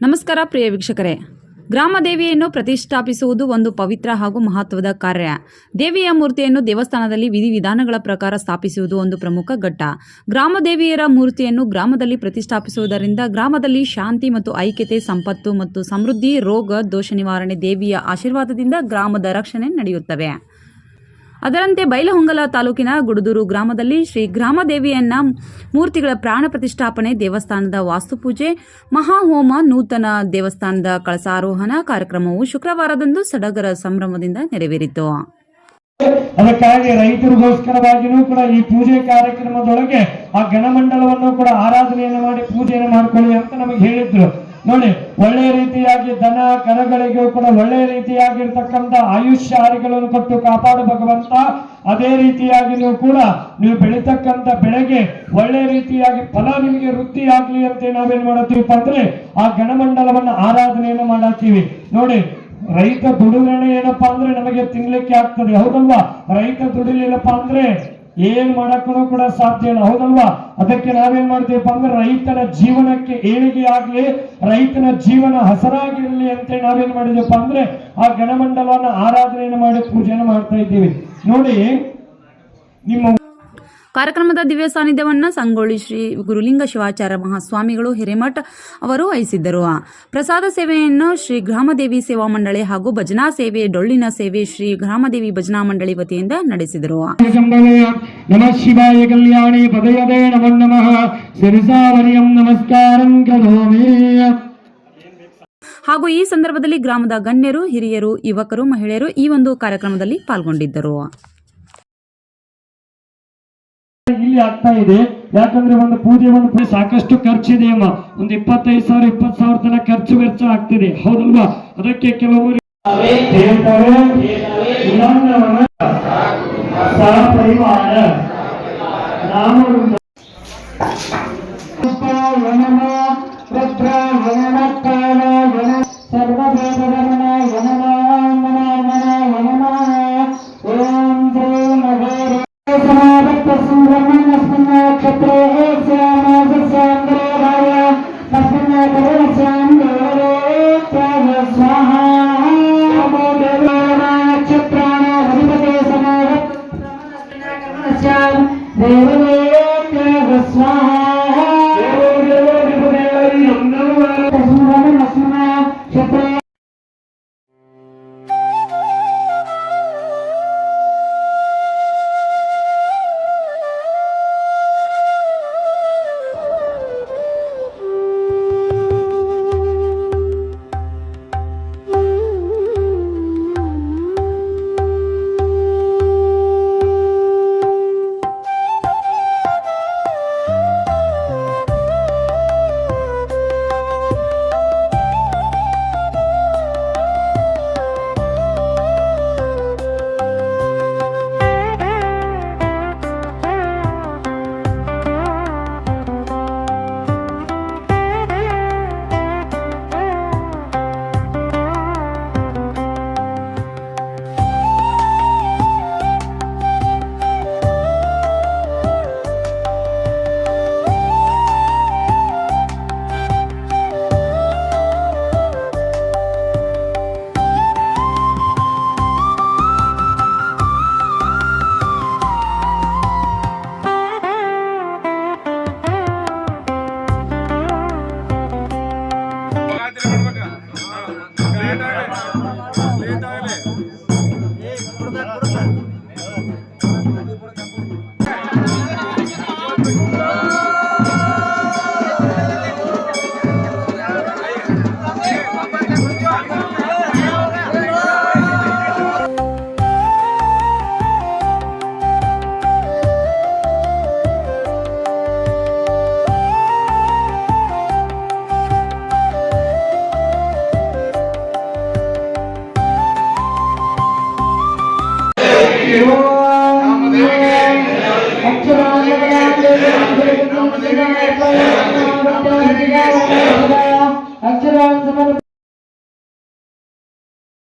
ನಮಸ್ಕಾರ ಪ್ರಿಯ ವೀಕ್ಷಕರೇ, ಗ್ರಾಮ ದೇವಿಯನ್ನು ಪ್ರತಿಷ್ಠಾಪಿಸುವುದು ಒಂದು ಪವಿತ್ರ ಹಾಗೂ ಮಹತ್ವದ ಕಾರ್ಯ. ದೇವಿಯ ಮೂರ್ತಿಯನ್ನು ದೇವಸ್ಥಾನದಲ್ಲಿ ವಿಧಿವಿಧಾನಗಳ ಪ್ರಕಾರ ಸ್ಥಾಪಿಸುವುದು ಒಂದು ಪ್ರಮುಖ ಘಟ್ಟ. ಗ್ರಾಮ ದೇವಿಯರ ಮೂರ್ತಿಯನ್ನು ಗ್ರಾಮದಲ್ಲಿ ಪ್ರತಿಷ್ಠಾಪಿಸುವುದರಿಂದ ಗ್ರಾಮದಲ್ಲಿ ಶಾಂತಿ ಮತ್ತು ಐಕ್ಯತೆ, ಸಂಪತ್ತು ಮತ್ತು ಸಮೃದ್ಧಿ, ರೋಗ ದೋಷ ನಿವಾರಣೆ, ದೇವಿಯ ಆಶೀರ್ವಾದದಿಂದ ಗ್ರಾಮದ ರಕ್ಷಣೆ ನಡೆಯುತ್ತವೆ. ಅದರಂತೆ ಬೈಲಹೊಂಗಲ ತಾಲೂಕಿನ ಗುಡದೂರು ಗ್ರಾಮದಲ್ಲಿ ಶ್ರೀ ಗ್ರಾಮದೇವಿಯನ್ನ ಮೂರ್ತಿಗಳ ಪ್ರಾಣ ಪ್ರತಿಷ್ಠಾಪನೆ, ದೇವಸ್ಥಾನದ ವಾಸ್ತುಪೂಜೆ, ಮಹಾಹೋಮ, ನೂತನ ದೇವಸ್ಥಾನದ ಕಳಸಾರೋಹಣ ಕಾರ್ಯಕ್ರಮವು ಶುಕ್ರವಾರದಂದು ಸಡಗರ ಸಂಭ್ರಮದಿಂದ ನೆರವೇರಿತು. ಅದಕ್ಕಾಗಿ ರೈತರಿಗೋಸ್ಕರವಾಗಿಯೂ ಕೂಡ ಈ ಪೂಜೆ ಕಾರ್ಯಕ್ರಮದೊಳಗೆ ಆ ಗಣಮಂಡಲವನ್ನು ಕೂಡ ಆರಾಧನೆಯನ್ನು ಮಾಡಿ ಪೂಜೆಯನ್ನು ಮಾಡ್ಕೊಳ್ಳಿ ಅಂತ ನಮಗೆ ಹೇಳಿದ್ರು. ನೋಡಿ, ಒಳ್ಳೆಯ ರೀತಿಯಾಗಿ ದನ ಕರಗಳಿಗೂ ಕೂಡ ಒಳ್ಳೆಯ ರೀತಿಯಾಗಿರ್ತಕ್ಕಂಥ ಆಯುಷ್ಯ ಆರಿಗಳನ್ನು ಕೊಟ್ಟು ಕಾಪಾಡು ಭಗವಂತ. ಅದೇ ರೀತಿಯಾಗಿ ಕೂಡ ನೀವು ಬೆಳೀತಕ್ಕಂಥ ಬೆಳೆಗೆ ಒಳ್ಳೆಯ ರೀತಿಯಾಗಿ ಫಲ ನಿಮಗೆ ವೃದ್ಧಿ ಆಗ್ಲಿ ಅಂತ ನಾವೇನ್ ಮಾಡತ್ತೀವಪ್ಪ ಅಂದ್ರೆ ಆ ಗಣಮಂಡಲವನ್ನ ಆರಾಧನೆಯನ್ನು ಮಾಡತ್ತೀವಿ. ನೋಡಿ, ರೈತ ದುಡಿದ್ರೆ ಏನಪ್ಪಾ ಅಂದ್ರೆ ನಮಗೆ ತಿನ್ಲಿಕ್ಕೆ ಆಗ್ತದೆ, ಹೌದಲ್ವಾ? ರೈತ ದುಡಿಲಿಲ್ಲಪ್ಪ ಅಂದ್ರೆ ಏನ್ ಮಾಡಕ್ಕೂ ಕೂಡ ಸಾಧ್ಯ ಇಲ್ಲ, ಹೌದಲ್ವಾ? ಅದಕ್ಕೆ ನಾವೇನ್ ಮಾಡ್ತೀವಪ್ಪ ಅಂದ್ರೆ ರೈತನ ಜೀವನಕ್ಕೆ ಏಳಿಗೆ ಆಗ್ಲಿ, ರೈತನ ಜೀವನ ಹಸರಾಗಿರ್ಲಿ ಅಂತ ನಾವೇನ್ ಮಾಡಿದೀವಪ್ಪ ಅಂದ್ರೆ ಆ ಗಣಮಂಡಲವನ್ನ ಆರಾಧನೆಯನ್ನು ಮಾಡಿ ಪೂಜೆಯನ್ನು ಮಾಡ್ತಾ ಇದ್ದೀವಿ. ನೋಡಿ, ನಿಮ್ಮ ಕಾರ್ಯಕ್ರಮದ ದಿವ್ಯ ಸಾನ್ನಿಧ್ಯವನ್ನು ಸಂಗೊಳ್ಳಿ ಶ್ರೀ ಗುರುಲಿಂಗ ಶಿವಾಚಾರ್ಯ ಮಹಾಸ್ವಾಮಿಗಳು ಹಿರೇಮಠ ಅವರು ವಹಿಸಿದ್ದರು. ಪ್ರಸಾದ ಸೇವೆಯನ್ನು ಶ್ರೀ ಗ್ರಾಮದೇವಿ ಸೇವಾ ಮಂಡಳಿ ಹಾಗೂ ಭಜನಾ ಸೇವೆ, ಡೊಳ್ಳಿನ ಸೇವೆ ಶ್ರೀ ಗ್ರಾಮದೇವಿ ಭಜನಾ ಮಂಡಳಿ ವತಿಯಿಂದ ನಡೆಸಿದರು. ನಮಃ ಶಿವಾಯ ಕಲ್ಯಾಣಿ ಪದಯದೇ ನಮೋ ನಮಃ ಶಿರಸಾವರ್ಯಂ ನಮಸ್ಕಾರಂ ಕರೋಮಿ. ಹಾಗೂ ಈ ಸಂದರ್ಭದಲ್ಲಿ ಗ್ರಾಮದ ಗಣ್ಯರು, ಹಿರಿಯರು, ಯುವಕರು, ಮಹಿಳೆಯರು ಈ ಒಂದು ಕಾರ್ಯಕ್ರಮದಲ್ಲಿ ಪಾಲ್ಗೊಂಡಿದ್ದರು. ಇಲ್ಲಿ ಆಗ್ತಾ ಇದೆ, ಯಾಕಂದ್ರೆ ಒಂದು ಪೂಜೆ ಸಾಕಷ್ಟು ಖರ್ಚಿದೆ ಅಮ್ಮ. ಒಂದು 25,000 20,000 ತನಕ ಖರ್ಚು ವೆಚ್ಚ ಆಗ್ತಿದೆ, ಹೌದಲ್ವಾ? ಅದಕ್ಕೆ ಕೆಲವರು ಪರಿವಾರ अक्षरांश